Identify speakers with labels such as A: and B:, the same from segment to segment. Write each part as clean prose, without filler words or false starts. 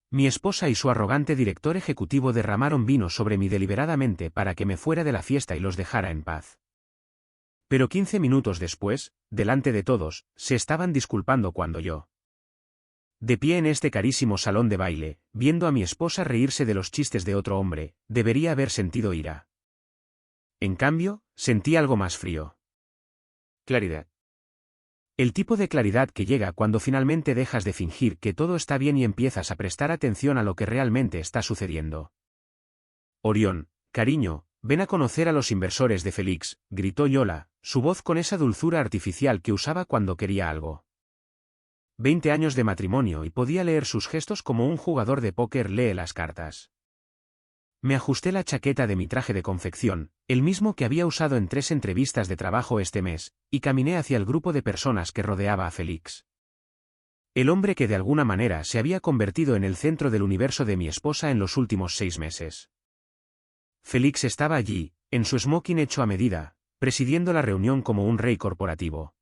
A: Mi esposa y su arrogante director ejecutivo derramaron vino sobre mí deliberadamente para que me fuera de la fiesta y los dejara en paz. Pero 15 minutos después, delante de todos, se estaban disculpando cuando yo, de pie en este carísimo salón de baile, viendo a mi esposa reírse de los chistes de otro hombre, debería haber sentido ira. En cambio, sentí algo más frío. Claridad. El tipo de claridad que llega cuando finalmente dejas de fingir que todo está bien y empiezas a prestar atención a lo que realmente está sucediendo. Orión, cariño, ven a conocer a los inversores de Félix, gritó Yola, su voz con esa dulzura artificial que usaba cuando quería algo. 20 años de matrimonio y podía leer sus gestos como un jugador de póker lee las cartas. Me ajusté la chaqueta de mi traje de confección, el mismo que había usado en 3 entrevistas de trabajo este mes, y caminé hacia el grupo de personas que rodeaba a Félix. El hombre que de alguna manera se había convertido en el centro del universo de mi esposa en los últimos 6 meses. Félix estaba allí, en su smoking hecho a medida, presidiendo la reunión como un rey corporativo.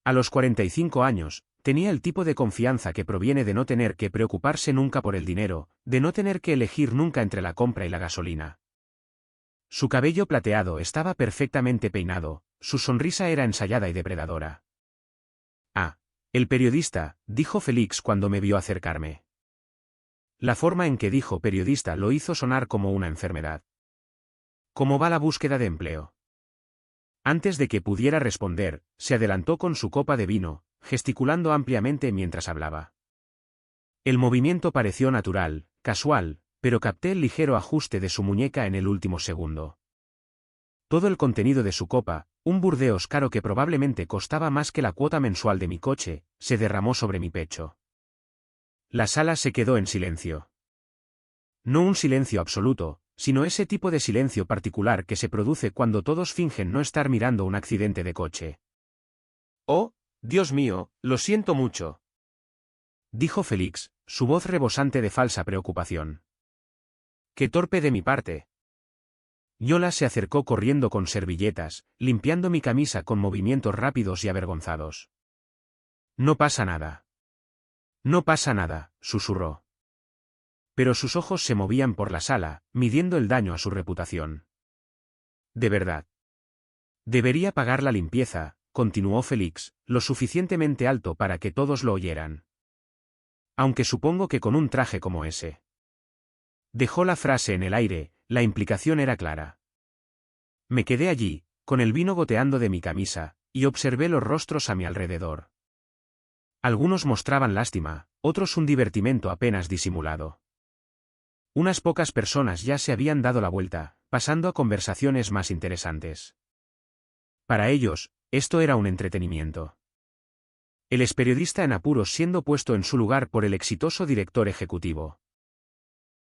A: A los 45 años, tenía el tipo de confianza que proviene de no tener que preocuparse nunca por el dinero, de no tener que elegir nunca entre la compra y la gasolina. Su cabello plateado estaba perfectamente peinado, su sonrisa era ensayada y depredadora. Ah, el periodista, dijo Félix cuando me vio acercarme. La forma en que dijo periodista lo hizo sonar como una enfermedad. ¿Cómo va la búsqueda de empleo? Antes de que pudiera responder, se adelantó con su copa de vino, gesticulando ampliamente mientras hablaba. El movimiento pareció natural, casual, pero capté el ligero ajuste de su muñeca en el último segundo. Todo el contenido de su copa, un Burdeos caro que probablemente costaba más que la cuota mensual de mi coche, se derramó sobre mi pecho. La sala se quedó en silencio. No un silencio absoluto, sino ese tipo de silencio particular que se produce cuando todos fingen no estar mirando un accidente de coche. «Oh, Dios mío, lo siento mucho», dijo Félix, su voz rebosante de falsa preocupación. «Qué torpe de mi parte». Yola se acercó corriendo con servilletas, limpiando mi camisa con movimientos rápidos y avergonzados. «No pasa nada». «No pasa nada», susurró. Pero sus ojos se movían por la sala, midiendo el daño a su reputación. «De verdad. Debería pagar la limpieza», continuó Félix, lo suficientemente alto para que todos lo oyeran. «Aunque supongo que con un traje como ese». Dejó la frase en el aire, la implicación era clara. Me quedé allí, con el vino goteando de mi camisa, y observé los rostros a mi alrededor. Algunos mostraban lástima, otros un divertimento apenas disimulado. Unas pocas personas ya se habían dado la vuelta, pasando a conversaciones más interesantes. Para ellos, esto era un entretenimiento. El experiodista en apuros siendo puesto en su lugar por el exitoso director ejecutivo.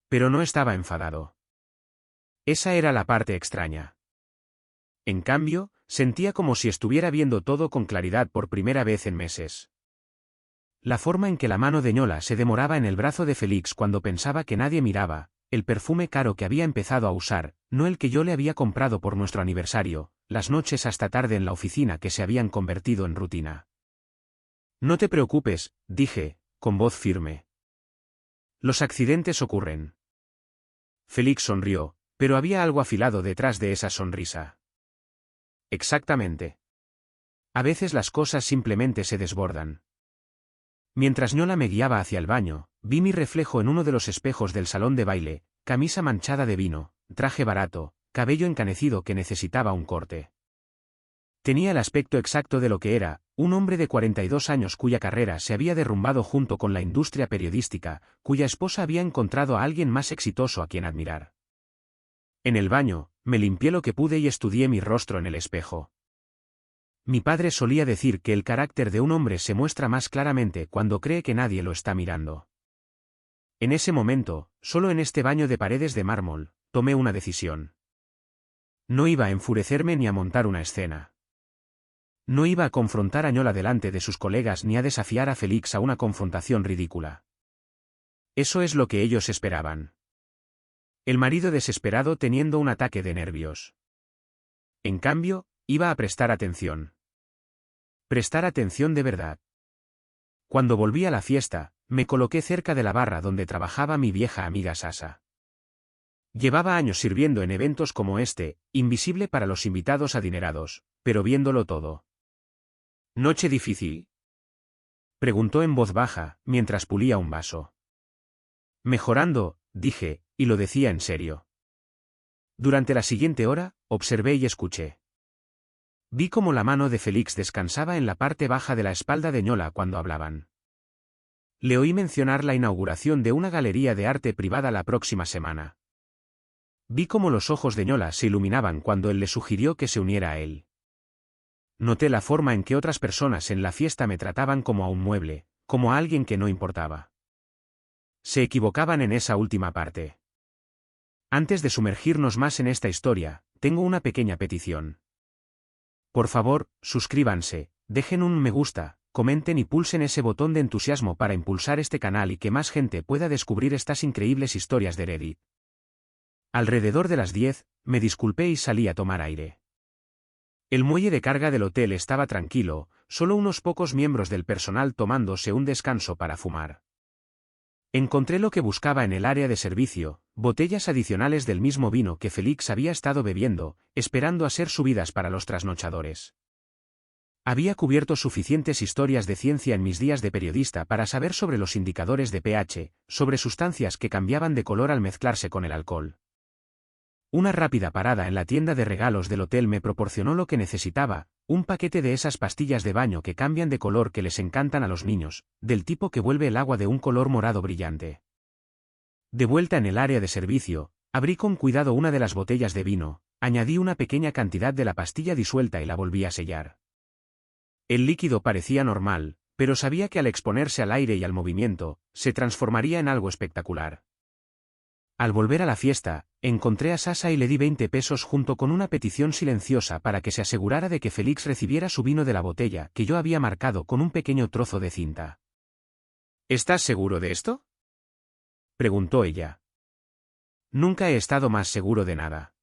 A: Pero no estaba enfadado. Esa era la parte extraña. En cambio, sentía como si estuviera viendo todo con claridad por primera vez en meses. La forma en que la mano de Ñola se demoraba en el brazo de Félix cuando pensaba que nadie miraba, el perfume caro que había empezado a usar, no el que yo le había comprado por nuestro aniversario, las noches hasta tarde en la oficina que se habían convertido en rutina. «No te preocupes», dije, con voz firme. «Los accidentes ocurren». Félix sonrió, pero había algo afilado detrás de esa sonrisa. «Exactamente. A veces las cosas simplemente se desbordan». Mientras Ñola me guiaba hacia el baño, vi mi reflejo en uno de los espejos del salón de baile, camisa manchada de vino, traje barato, cabello encanecido que necesitaba un corte. Tenía el aspecto exacto de lo que era, un hombre de 42 años cuya carrera se había derrumbado junto con la industria periodística, cuya esposa había encontrado a alguien más exitoso a quien admirar. En el baño, me limpié lo que pude y estudié mi rostro en el espejo. Mi padre solía decir que el carácter de un hombre se muestra más claramente cuando cree que nadie lo está mirando. En ese momento, solo en este baño de paredes de mármol, tomé una decisión. No iba a enfurecerme ni a montar una escena. No iba a confrontar a Ñola delante de sus colegas ni a desafiar a Félix a una confrontación ridícula. Eso es lo que ellos esperaban. El marido desesperado teniendo un ataque de nervios. En cambio, iba a prestar atención. Prestar atención de verdad. Cuando volví a la fiesta, me coloqué cerca de la barra donde trabajaba mi vieja amiga Sasa. Llevaba años sirviendo en eventos como este, invisible para los invitados adinerados, pero viéndolo todo. ¿Noche difícil?, preguntó en voz baja, mientras pulía un vaso. Mejorando, dije, y lo decía en serio. Durante la siguiente hora, observé y escuché. Vi cómo la mano de Félix descansaba en la parte baja de la espalda de Ñola cuando hablaban. Le oí mencionar la inauguración de una galería de arte privada la próxima semana. Vi cómo los ojos de Ñola se iluminaban cuando él le sugirió que se uniera a él. Noté la forma en que otras personas en la fiesta me trataban como a un mueble, como a alguien que no importaba. Se equivocaban en esa última parte. Antes de sumergirnos más en esta historia, tengo una pequeña petición. Por favor, suscríbanse, dejen un me gusta, comenten y pulsen ese botón de entusiasmo para impulsar este canal y que más gente pueda descubrir estas increíbles historias de Reddit. Alrededor de las 10, me disculpé y salí a tomar aire. El muelle de carga del hotel estaba tranquilo, solo unos pocos miembros del personal tomándose un descanso para fumar. Encontré lo que buscaba en el área de servicio, botellas adicionales del mismo vino que Félix había estado bebiendo, esperando a ser subidas para los trasnochadores. Había cubierto suficientes historias de ciencia en mis días de periodista para saber sobre los indicadores de pH, sobre sustancias que cambiaban de color al mezclarse con el alcohol. Una rápida parada en la tienda de regalos del hotel me proporcionó lo que necesitaba, un paquete de esas pastillas de baño que cambian de color que les encantan a los niños, del tipo que vuelve el agua de un color morado brillante. De vuelta en el área de servicio, abrí con cuidado una de las botellas de vino, añadí una pequeña cantidad de la pastilla disuelta y la volví a sellar. El líquido parecía normal, pero sabía que al exponerse al aire y al movimiento, se transformaría en algo espectacular. Al volver a la fiesta, encontré a Sasa y le di 20 pesos junto con una petición silenciosa para que se asegurara de que Félix recibiera su vino de la botella que yo había marcado con un pequeño trozo de cinta. ¿Estás seguro de esto?, preguntó ella. Nunca he estado más seguro de nada.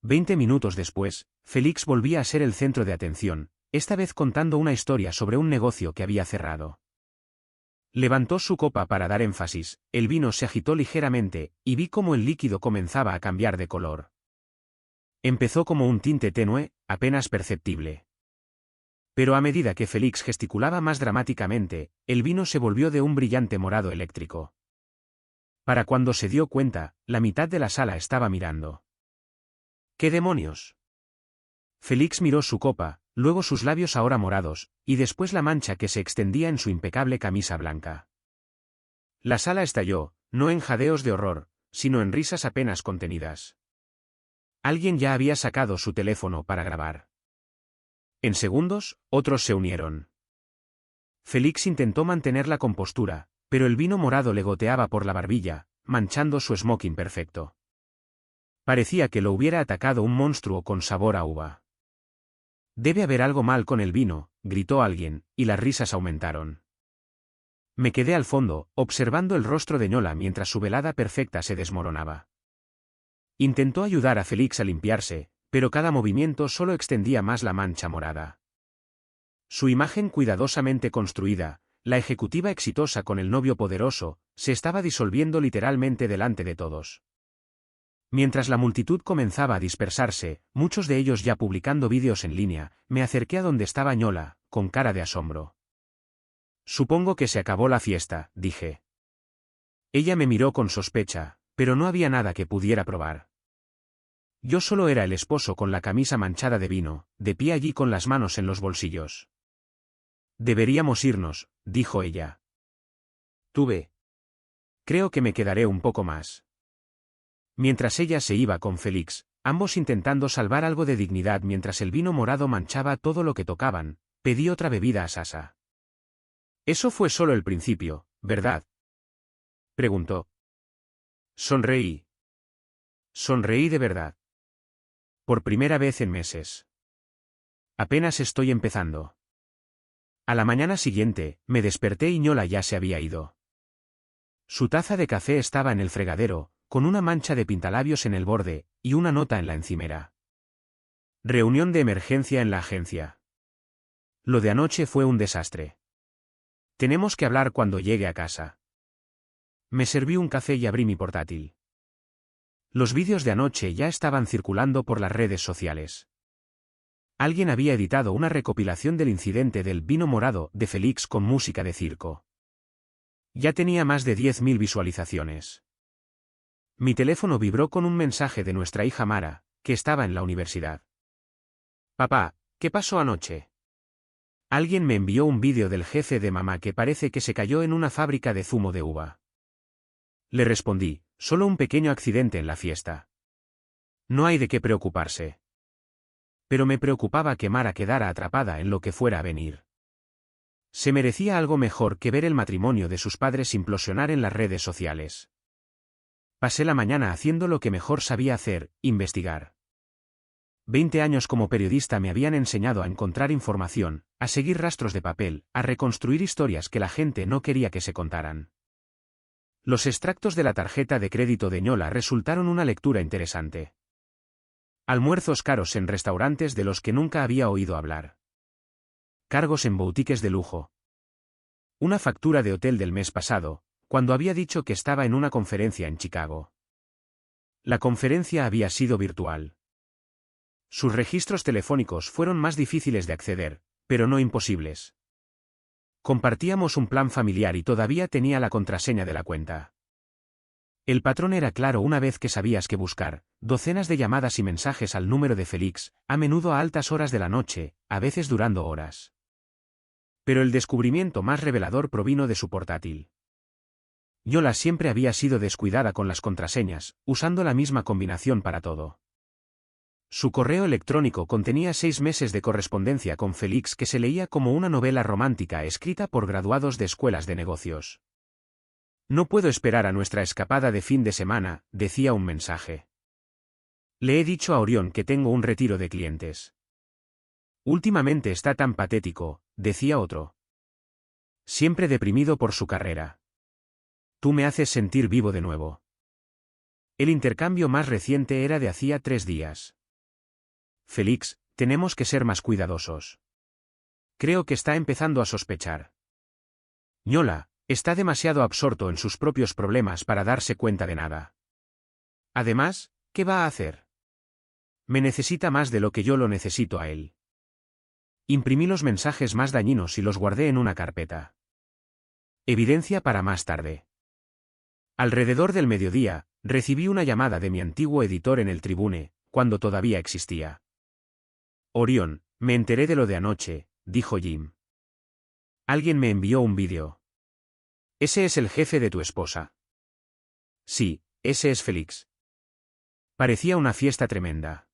A: 20 minutos después, Félix volvía a ser el centro de atención, esta vez contando una historia sobre un negocio que había cerrado. Levantó su copa para dar énfasis, el vino se agitó ligeramente, y vi cómo el líquido comenzaba a cambiar de color. Empezó como un tinte tenue, apenas perceptible. Pero a medida que Félix gesticulaba más dramáticamente, el vino se volvió de un brillante morado eléctrico. Para cuando se dio cuenta, la mitad de la sala estaba mirando. ¿Qué demonios? Félix miró su copa, luego sus labios ahora morados, y después la mancha que se extendía en su impecable camisa blanca. La sala estalló, no en jadeos de horror, sino en risas apenas contenidas. Alguien ya había sacado su teléfono para grabar. En segundos, otros se unieron. Félix intentó mantener la compostura, pero el vino morado le goteaba por la barbilla, manchando su smoking perfecto. Parecía que lo hubiera atacado un monstruo con sabor a uva. Debe haber algo mal con el vino, gritó alguien, y las risas aumentaron. Me quedé al fondo, observando el rostro de Ñola mientras su velada perfecta se desmoronaba. Intentó ayudar a Félix a limpiarse, pero cada movimiento solo extendía más la mancha morada. Su imagen cuidadosamente construida, la ejecutiva exitosa con el novio poderoso, se estaba disolviendo literalmente delante de todos. Mientras la multitud comenzaba a dispersarse, muchos de ellos ya publicando vídeos en línea, me acerqué a donde estaba Ñola, con cara de asombro. Supongo que se acabó la fiesta, dije. Ella me miró con sospecha, pero no había nada que pudiera probar. Yo solo era el esposo con la camisa manchada de vino, de pie allí con las manos en los bolsillos. Deberíamos irnos, dijo ella. Tú ve. Creo que me quedaré un poco más. Mientras ella se iba con Félix, ambos intentando salvar algo de dignidad mientras el vino morado manchaba todo lo que tocaban, pedí otra bebida a Sasa. Eso fue solo el principio, ¿verdad?, preguntó. Sonreí. Sonreí de verdad. Por primera vez en meses. Apenas estoy empezando. A la mañana siguiente, me desperté y Ñola ya se había ido. Su taza de café estaba en el fregadero, con una mancha de pintalabios en el borde, y una nota en la encimera. Reunión de emergencia en la agencia. Lo de anoche fue un desastre. Tenemos que hablar cuando llegue a casa. Me serví un café y abrí mi portátil. Los vídeos de anoche ya estaban circulando por las redes sociales. Alguien había editado una recopilación del incidente del vino morado de Félix con música de circo. Ya tenía más de 10.000 visualizaciones. Mi teléfono vibró con un mensaje de nuestra hija Mara, que estaba en la universidad. Papá, ¿qué pasó anoche? Alguien me envió un vídeo del jefe de mamá que parece que se cayó en una fábrica de zumo de uva. Le respondí, solo un pequeño accidente en la fiesta. No hay de qué preocuparse. Pero me preocupaba que Mara quedara atrapada en lo que fuera a venir. Se merecía algo mejor que ver el matrimonio de sus padres implosionar en las redes sociales. Pasé la mañana haciendo lo que mejor sabía hacer, investigar. 20 años como periodista me habían enseñado a encontrar información, a seguir rastros de papel, a reconstruir historias que la gente no quería que se contaran. Los extractos de la tarjeta de crédito de Ñola resultaron una lectura interesante. Almuerzos caros en restaurantes de los que nunca había oído hablar. Cargos en boutiques de lujo. Una factura de hotel del mes pasado, cuando había dicho que estaba en una conferencia en Chicago. La conferencia había sido virtual. Sus registros telefónicos fueron más difíciles de acceder, pero no imposibles. Compartíamos un plan familiar y todavía tenía la contraseña de la cuenta. El patrón era claro una vez que sabías qué buscar, docenas de llamadas y mensajes al número de Félix, a menudo a altas horas de la noche, a veces durando horas. Pero el descubrimiento más revelador provino de su portátil. Ñola siempre había sido descuidada con las contraseñas, usando la misma combinación para todo. Su correo electrónico contenía 6 meses de correspondencia con Félix que se leía como una novela romántica escrita por graduados de escuelas de negocios. No puedo esperar a nuestra escapada de fin de semana, decía un mensaje. Le he dicho a Orión que tengo un retiro de clientes. Últimamente está tan patético, decía otro. Siempre deprimido por su carrera. Tú me haces sentir vivo de nuevo. El intercambio más reciente era de hacía 3 días. Félix, tenemos que ser más cuidadosos. Creo que está empezando a sospechar. Ñola, está demasiado absorto en sus propios problemas para darse cuenta de nada. Además, ¿qué va a hacer? Me necesita más de lo que yo lo necesito a él. Imprimí los mensajes más dañinos y los guardé en una carpeta. Evidencia para más tarde. Alrededor del mediodía, recibí una llamada de mi antiguo editor en el Tribune, cuando todavía existía. Orión, me enteré de lo de anoche, dijo Jim. Alguien me envió un vídeo. ¿Ese es el jefe de tu esposa? Sí, ese es Félix. Parecía una fiesta tremenda.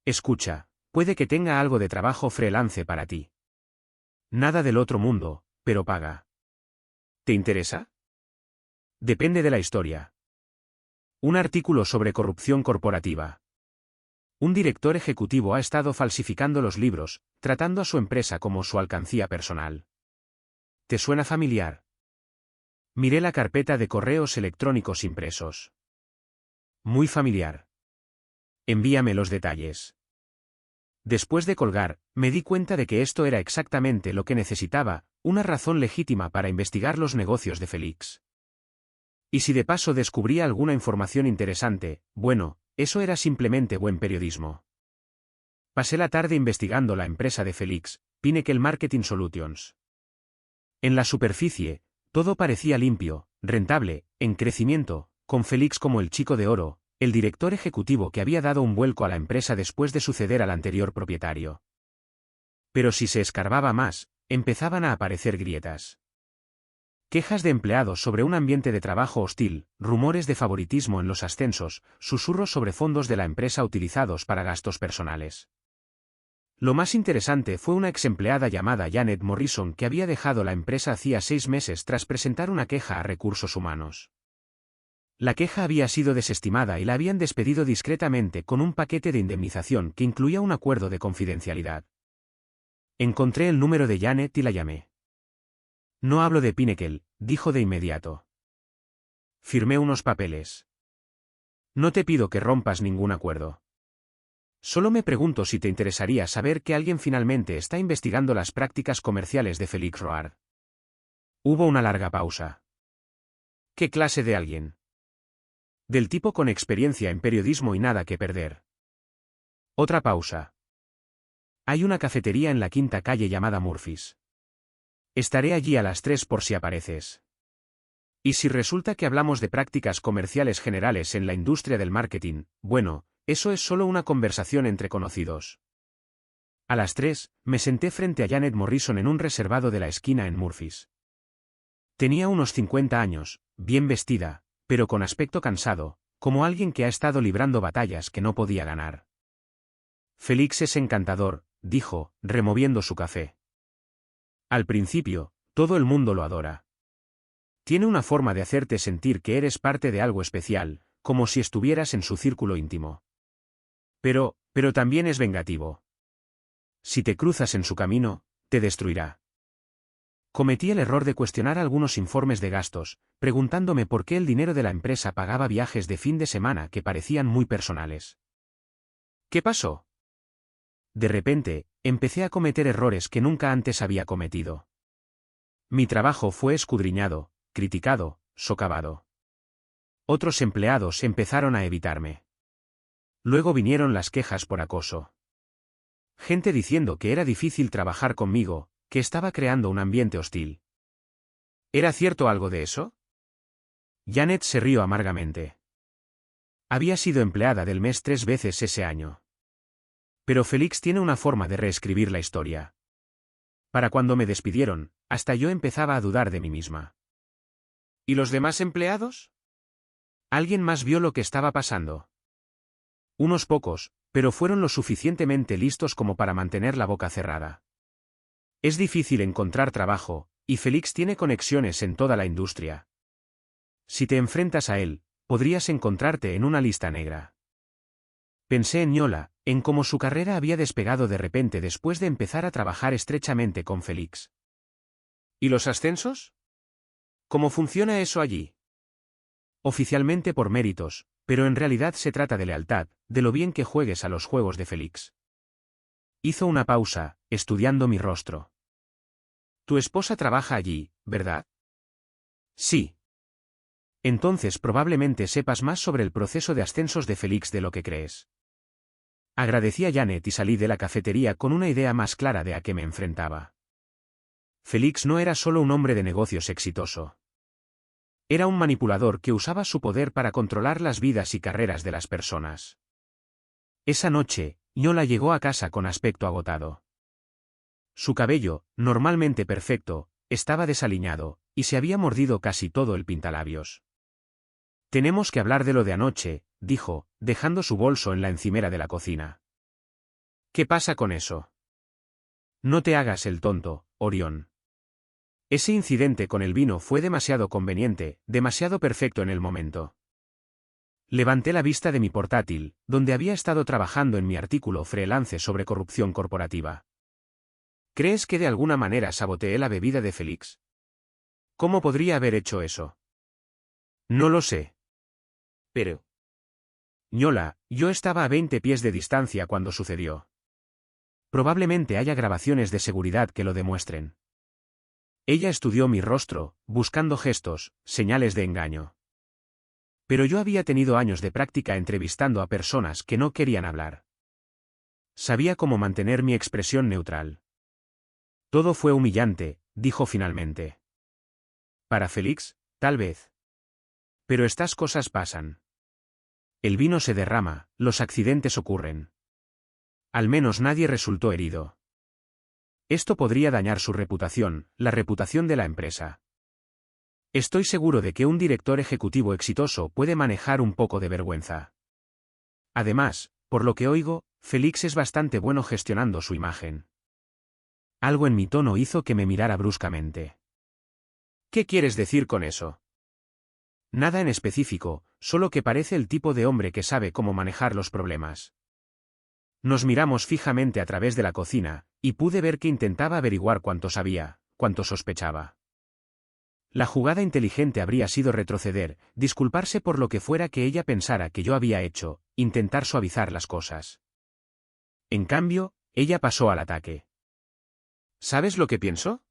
A: Escucha, puede que tenga algo de trabajo freelance para ti. Nada del otro mundo, pero paga. ¿Te interesa? Depende de la historia. Un artículo sobre corrupción corporativa. Un director ejecutivo ha estado falsificando los libros, tratando a su empresa como su alcancía personal. ¿Te suena familiar? Miré la carpeta de correos electrónicos impresos. Muy familiar. Envíame los detalles. Después de colgar, me di cuenta de que esto era exactamente lo que necesitaba, una razón legítima para investigar los negocios de Félix. Y si de paso descubría alguna información interesante, bueno, eso era simplemente buen periodismo. Pasé la tarde investigando la empresa de Félix, Pinnacle Marketing Solutions. En la superficie, todo parecía limpio, rentable, en crecimiento, con Félix como el chico de oro, el director ejecutivo que había dado un vuelco a la empresa después de suceder al anterior propietario. Pero si se escarbaba más, empezaban a aparecer grietas. Quejas de empleados sobre un ambiente de trabajo hostil, rumores de favoritismo en los ascensos, susurros sobre fondos de la empresa utilizados para gastos personales. Lo más interesante fue una ex empleada llamada Janet Morrison que había dejado la empresa hacía 6 meses tras presentar una queja a recursos humanos. La queja había sido desestimada y la habían despedido discretamente con un paquete de indemnización que incluía un acuerdo de confidencialidad. Encontré el número de Janet y la llamé. No hablo de Pinnacle, dijo de inmediato. Firmé unos papeles. No te pido que rompas ningún acuerdo. Solo me pregunto si te interesaría saber que alguien finalmente está investigando las prácticas comerciales de Félix Roard. Hubo una larga pausa. ¿Qué clase de alguien? Del tipo con experiencia en periodismo y nada que perder. Otra pausa. Hay una cafetería en la quinta calle llamada Murphy's. Estaré allí a las 3 por si apareces. Y si resulta que hablamos de prácticas comerciales generales en la industria del marketing, bueno, eso es solo una conversación entre conocidos. A las 3, me senté frente a Janet Morrison en un reservado de la esquina en Murphy's. Tenía unos 50 años, bien vestida, pero con aspecto cansado, como alguien que ha estado librando batallas que no podía ganar. Félix es encantador, dijo, removiendo su café. Al principio, todo el mundo lo adora. Tiene una forma de hacerte sentir que eres parte de algo especial, como si estuvieras en su círculo íntimo. Pero también es vengativo. Si te cruzas en su camino, te destruirá. Cometí el error de cuestionar algunos informes de gastos, preguntándome por qué el dinero de la empresa pagaba viajes de fin de semana que parecían muy personales. ¿Qué pasó? De repente, empecé a cometer errores que nunca antes había cometido. Mi trabajo fue escudriñado, criticado, socavado. Otros empleados empezaron a evitarme. Luego vinieron las quejas por acoso. Gente diciendo que era difícil trabajar conmigo, que estaba creando un ambiente hostil. ¿Era cierto algo de eso? Janet se rió amargamente. Había sido empleada del mes 3 veces ese año. Pero Félix tiene una forma de reescribir la historia. Para cuando me despidieron, hasta yo empezaba a dudar de mí misma. ¿Y los demás empleados? ¿Alguien más vio lo que estaba pasando? Unos pocos, pero fueron lo suficientemente listos como para mantener la boca cerrada. Es difícil encontrar trabajo, y Félix tiene conexiones en toda la industria. Si te enfrentas a él, podrías encontrarte en una lista negra. Pensé en Yola, en cómo su carrera había despegado de repente después de empezar a trabajar estrechamente con Félix. ¿Y los ascensos? ¿Cómo funciona eso allí? Oficialmente por méritos, pero en realidad se trata de lealtad, de lo bien que juegues a los juegos de Félix. Hizo una pausa, estudiando mi rostro. Tu esposa trabaja allí, ¿verdad? Sí. Entonces probablemente sepas más sobre el proceso de ascensos de Félix de lo que crees. Agradecí a Janet y salí de la cafetería con una idea más clara de a qué me enfrentaba. Félix no era solo un hombre de negocios exitoso. Era un manipulador que usaba su poder para controlar las vidas y carreras de las personas. Esa noche, Yola llegó a casa con aspecto agotado. Su cabello, normalmente perfecto, estaba desaliñado, y se había mordido casi todo el pintalabios. Tenemos que hablar de lo de anoche, dijo, dejando su bolso en la encimera de la cocina. ¿Qué pasa con eso? No te hagas el tonto, Orión. Ese incidente con el vino fue demasiado conveniente, demasiado perfecto en el momento. Levanté la vista de mi portátil, donde había estado trabajando en mi artículo freelance sobre corrupción corporativa. ¿Crees que de alguna manera saboteé la bebida de Félix? ¿Cómo podría haber hecho eso? No lo sé. Pero... Yola, yo estaba a 20 pies de distancia cuando sucedió. Probablemente haya grabaciones de seguridad que lo demuestren. Ella estudió mi rostro, buscando gestos, señales de engaño. Pero yo había tenido años de práctica entrevistando a personas que no querían hablar. Sabía cómo mantener mi expresión neutral. Todo fue humillante, dijo finalmente. Para Félix, tal vez. Pero estas cosas pasan. El vino se derrama, los accidentes ocurren. Al menos nadie resultó herido. Esto podría dañar su reputación, la reputación de la empresa. Estoy seguro de que un director ejecutivo exitoso puede manejar un poco de vergüenza. Además, por lo que oigo, Félix es bastante bueno gestionando su imagen. Algo en mi tono hizo que me mirara bruscamente. ¿Qué quieres decir con eso? Nada en específico, solo que parece el tipo de hombre que sabe cómo manejar los problemas. Nos miramos fijamente a través de la cocina, y pude ver que intentaba averiguar cuánto sabía, cuánto sospechaba. La jugada inteligente habría sido retroceder, disculparse por lo que fuera que ella pensara que yo había hecho, intentar suavizar las cosas. En cambio, ella pasó al ataque. ¿Sabes lo que pienso?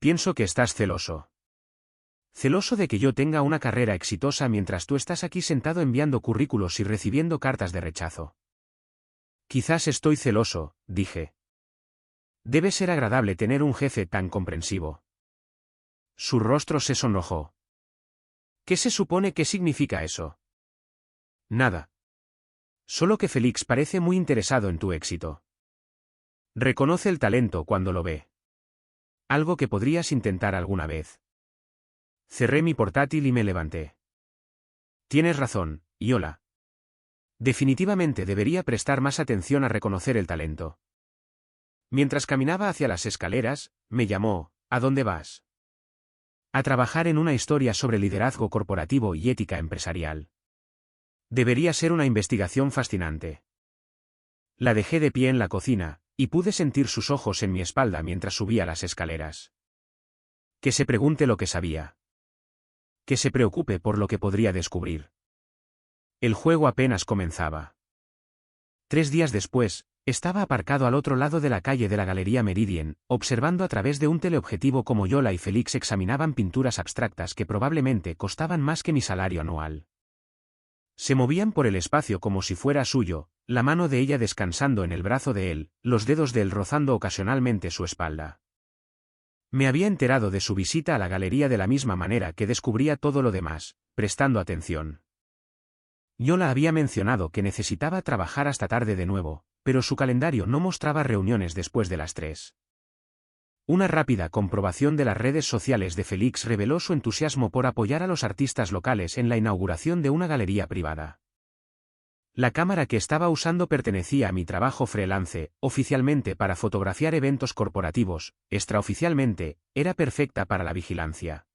A: Pienso que estás celoso. Celoso de que yo tenga una carrera exitosa mientras tú estás aquí sentado enviando currículos y recibiendo cartas de rechazo. Quizás estoy celoso, dije. Debe ser agradable tener un jefe tan comprensivo. Su rostro se sonrojó. ¿Qué se supone que significa eso? Nada. Solo que Félix parece muy interesado en tu éxito. Reconoce el talento cuando lo ve. Algo que podrías intentar alguna vez. Cerré mi portátil y me levanté. Tienes razón, Yola. Definitivamente debería prestar más atención a reconocer el talento. Mientras caminaba hacia las escaleras, me llamó, ¿a dónde vas? A trabajar en una historia sobre liderazgo corporativo y ética empresarial. Debería ser una investigación fascinante. La dejé de pie en la cocina, y pude sentir sus ojos en mi espalda mientras subía las escaleras. Que se pregunte lo que sabía. Que se preocupe por lo que podría descubrir. El juego apenas comenzaba. 3 días después, estaba aparcado al otro lado de la calle de la Galería Meridien, observando a través de un teleobjetivo cómo Yola y Félix examinaban pinturas abstractas que probablemente costaban más que mi salario anual. Se movían por el espacio como si fuera suyo, la mano de ella descansando en el brazo de él, los dedos de él rozando ocasionalmente su espalda. Me había enterado de su visita a la galería de la misma manera que descubría todo lo demás, prestando atención. Yola había mencionado que necesitaba trabajar hasta tarde de nuevo, pero su calendario no mostraba reuniones después de las 3. Una rápida comprobación de las redes sociales de Félix reveló su entusiasmo por apoyar a los artistas locales en la inauguración de una galería privada. La cámara que estaba usando pertenecía a mi trabajo freelance, oficialmente para fotografiar eventos corporativos, extraoficialmente, era perfecta para la vigilancia.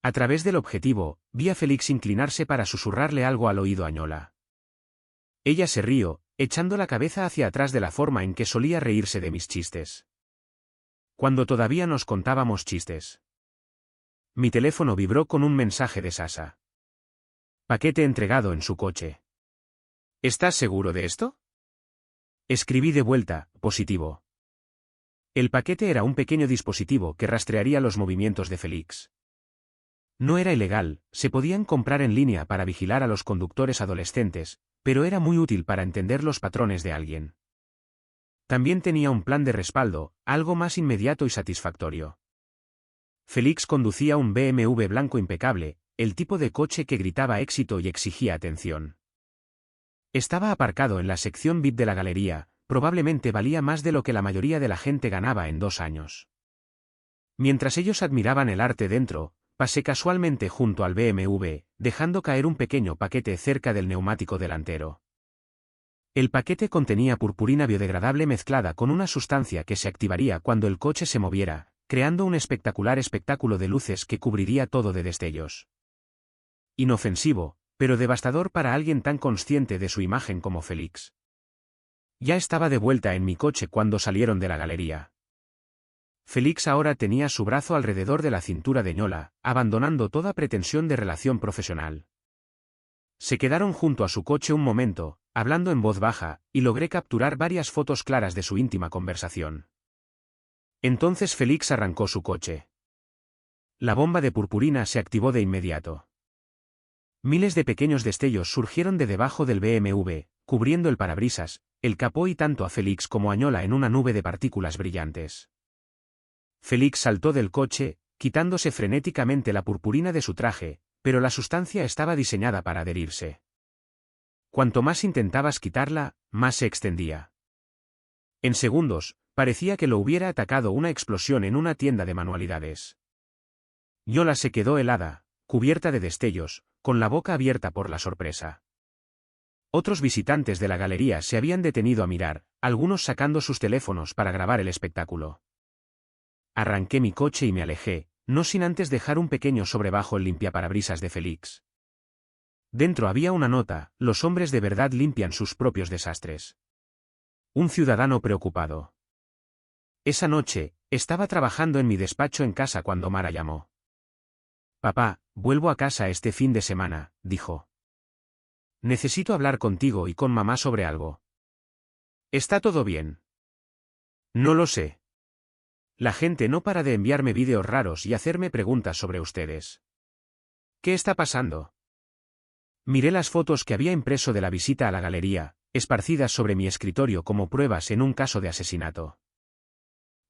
A: A través del objetivo, vi a Félix inclinarse para susurrarle algo al oído a Yola. Ella se rió, echando la cabeza hacia atrás de la forma en que solía reírse de mis chistes. Cuando todavía nos contábamos chistes. Mi teléfono vibró con un mensaje de Sasa. Paquete entregado en su coche. ¿Estás seguro de esto? Escribí de vuelta, positivo. El paquete era un pequeño dispositivo que rastrearía los movimientos de Félix. No era ilegal, se podían comprar en línea para vigilar a los conductores adolescentes, pero era muy útil para entender los patrones de alguien. También tenía un plan de respaldo, algo más inmediato y satisfactorio. Félix conducía un BMW blanco impecable, el tipo de coche que gritaba éxito y exigía atención. Estaba aparcado en la sección VIP de la galería, probablemente valía más de lo que la mayoría de la gente ganaba en 2 años. Mientras ellos admiraban el arte dentro, pasé casualmente junto al BMW, dejando caer un pequeño paquete cerca del neumático delantero. El paquete contenía purpurina biodegradable mezclada con una sustancia que se activaría cuando el coche se moviera, creando un espectacular espectáculo de luces que cubriría todo de destellos. Inofensivo, pero devastador para alguien tan consciente de su imagen como Félix. Ya estaba de vuelta en mi coche cuando salieron de la galería. Félix ahora tenía su brazo alrededor de la cintura de Yola, abandonando toda pretensión de relación profesional. Se quedaron junto a su coche un momento, hablando en voz baja, y logré capturar varias fotos claras de su íntima conversación. Entonces Félix arrancó su coche. La bomba de purpurina se activó de inmediato. Miles de pequeños destellos surgieron de debajo del BMW, cubriendo el parabrisas, el capó y tanto a Félix como a Yola en una nube de partículas brillantes. Félix saltó del coche, quitándose frenéticamente la purpurina de su traje, pero la sustancia estaba diseñada para adherirse. Cuanto más intentabas quitarla, más se extendía. En segundos, parecía que lo hubiera atacado una explosión en una tienda de manualidades. Yola se quedó helada, cubierta de destellos, con la boca abierta por la sorpresa. Otros visitantes de la galería se habían detenido a mirar, algunos sacando sus teléfonos para grabar el espectáculo. Arranqué mi coche y me alejé, no sin antes dejar un pequeño sobre bajo el limpiaparabrisas de Félix. Dentro había una nota: los hombres de verdad limpian sus propios desastres. Un ciudadano preocupado. Esa noche, estaba trabajando en mi despacho en casa cuando Mara llamó. Papá, vuelvo a casa este fin de semana, dijo. Necesito hablar contigo y con mamá sobre algo. ¿Está todo bien? No lo sé. La gente no para de enviarme vídeos raros y hacerme preguntas sobre ustedes. ¿Qué está pasando? Miré las fotos que había impreso de la visita a la galería, esparcidas sobre mi escritorio como pruebas en un caso de asesinato.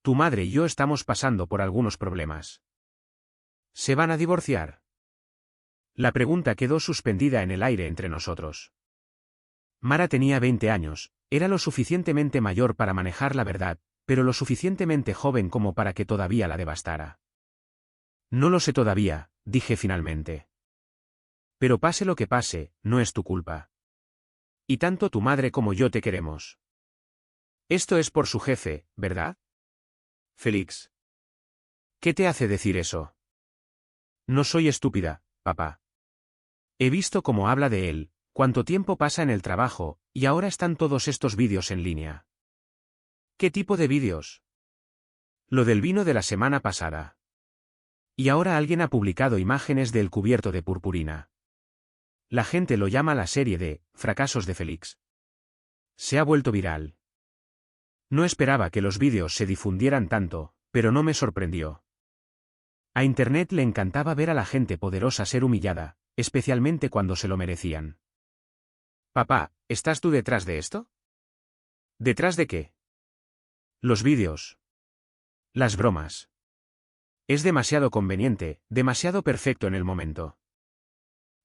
A: Tu madre y yo estamos pasando por algunos problemas. ¿Se van a divorciar? La pregunta quedó suspendida en el aire entre nosotros. Mara tenía 20 años, era lo suficientemente mayor para manejar la verdad, pero lo suficientemente joven como para que todavía la devastara. No lo sé todavía, dije finalmente. Pero pase lo que pase, no es tu culpa. Y tanto tu madre como yo te queremos. Esto es por su jefe, ¿verdad? Félix. ¿Qué te hace decir eso? No soy estúpida, papá. He visto cómo habla de él, cuánto tiempo pasa en el trabajo, y ahora están todos estos vídeos en línea. ¿Qué tipo de vídeos? Lo del vino de la semana pasada. Y ahora alguien ha publicado imágenes del cubierto de purpurina. La gente lo llama la serie de fracasos de Félix. Se ha vuelto viral. No esperaba que los vídeos se difundieran tanto, pero no me sorprendió. A Internet le encantaba ver a la gente poderosa ser humillada, especialmente cuando se lo merecían. Papá, ¿estás tú detrás de esto? ¿Detrás de qué? Los vídeos. Las bromas. Es demasiado conveniente, demasiado perfecto en el momento.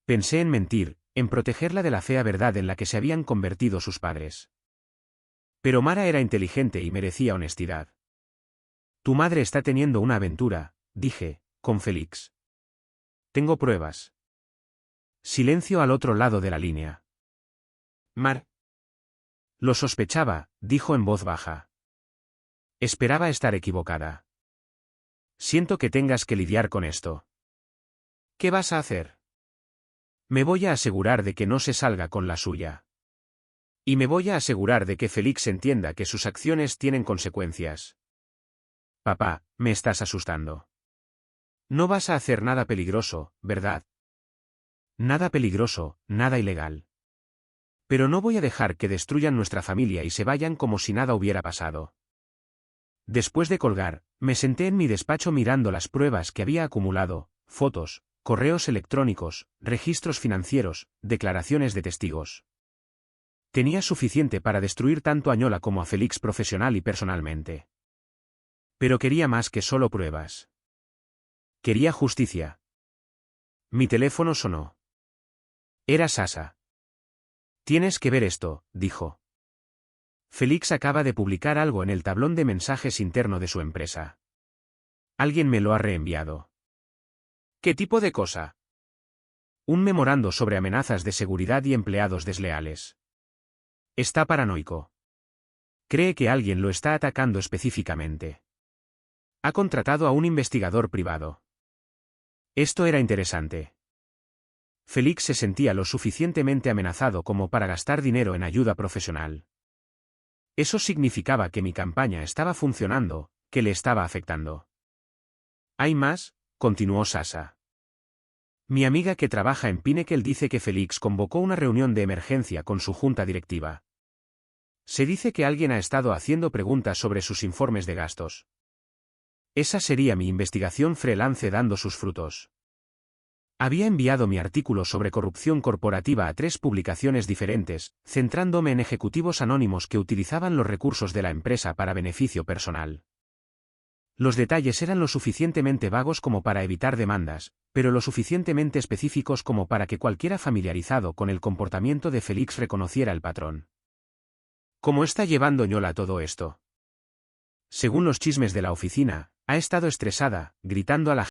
A: Pensé en mentir, en protegerla de la fea verdad en la que se habían convertido sus padres. Pero Mara era inteligente y merecía honestidad. Tu madre está teniendo una aventura, dije, con Félix. Tengo pruebas. Silencio al otro lado de la línea. Mar. Lo sospechaba, dijo en voz baja. Esperaba estar equivocada. Siento que tengas que lidiar con esto. ¿Qué vas a hacer? Me voy a asegurar de que no se salga con la suya. Y me voy a asegurar de que Félix entienda que sus acciones tienen consecuencias. Papá, me estás asustando. No vas a hacer nada peligroso, ¿verdad? Nada peligroso, nada ilegal. Pero no voy a dejar que destruyan nuestra familia y se vayan como si nada hubiera pasado. Después de colgar, me senté en mi despacho mirando las pruebas que había acumulado, fotos, correos electrónicos, registros financieros, declaraciones de testigos. Tenía suficiente para destruir tanto a Ñola como a Félix profesional y personalmente. Pero quería más que solo pruebas. Quería justicia. Mi teléfono sonó. Era Sasa. Tienes que ver esto, dijo. Félix acaba de publicar algo en el tablón de mensajes interno de su empresa. Alguien me lo ha reenviado. ¿Qué tipo de cosa? Un memorando sobre amenazas de seguridad y empleados desleales. Está paranoico. Cree que alguien lo está atacando específicamente. Ha contratado a un investigador privado. Esto era interesante. Félix se sentía lo suficientemente amenazado como para gastar dinero en ayuda profesional. Eso significaba que mi campaña estaba funcionando, que le estaba afectando. ¿Hay más?, continuó Sasa. Mi amiga que trabaja en Pinnacle dice que Félix convocó una reunión de emergencia con su junta directiva. Se dice que alguien ha estado haciendo preguntas sobre sus informes de gastos. Esa sería mi investigación freelance dando sus frutos. Había enviado mi artículo sobre corrupción corporativa a 3 publicaciones diferentes, centrándome en ejecutivos anónimos que utilizaban los recursos de la empresa para beneficio personal. Los detalles eran lo suficientemente vagos como para evitar demandas, pero lo suficientemente específicos como para que cualquiera familiarizado con el comportamiento de Félix reconociera el patrón. ¿Cómo está llevando Ñola todo esto? Según los chismes de la oficina, ha estado estresada, gritando a la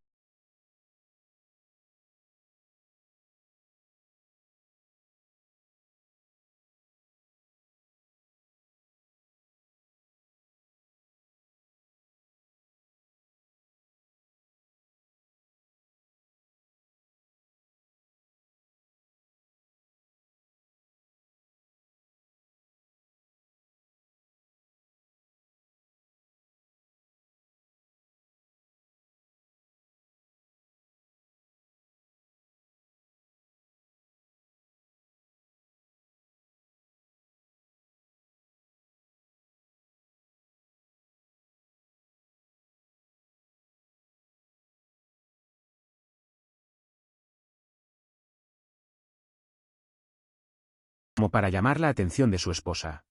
A: como para llamar la atención de su esposa.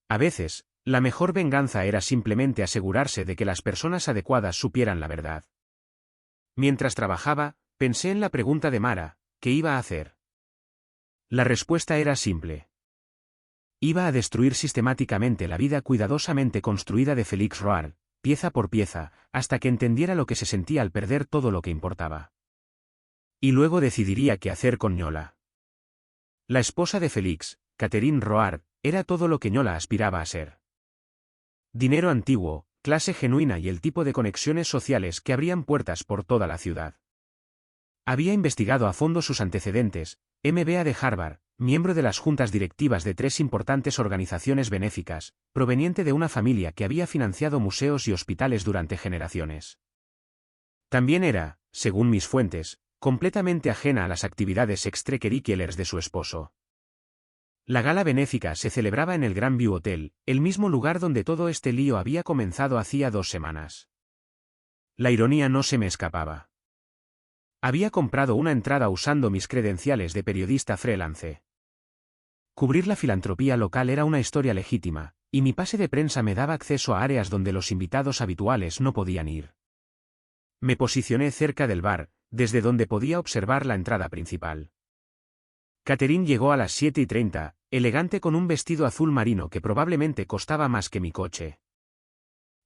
A: A veces, la mejor venganza era simplemente asegurarse de que las personas adecuadas supieran la verdad. Mientras trabajaba, pensé en la pregunta de Mara, ¿qué iba a hacer? La respuesta era simple. Iba a destruir sistemáticamente la vida cuidadosamente construida de Félix Roar, pieza por pieza, hasta que entendiera lo que se sentía al perder todo lo que importaba. Y luego decidiría qué hacer con Ñola. La esposa de Félix, Catherine Roar, era todo lo que Ñola aspiraba a ser. Dinero antiguo, clase genuina y el tipo de conexiones sociales que abrían puertas por toda la ciudad. Había investigado a fondo sus antecedentes, MBA de Harvard, miembro de las juntas directivas de 3 importantes organizaciones benéficas, proveniente de una familia que había financiado museos y hospitales durante generaciones. También era, según mis fuentes, completamente ajena a las actividades extracurriculares de su esposo. La gala benéfica se celebraba en el Grand View Hotel, el mismo lugar donde todo este lío había comenzado hacía 2 semanas. La ironía no se me escapaba. Había comprado una entrada usando mis credenciales de periodista freelance. Cubrir la filantropía local era una historia legítima, y mi pase de prensa me daba acceso a áreas donde los invitados habituales no podían ir. Me posicioné cerca del bar, desde donde podía observar la entrada principal. Catherine llegó a las 7:30, elegante con un vestido azul marino que probablemente costaba más que mi coche.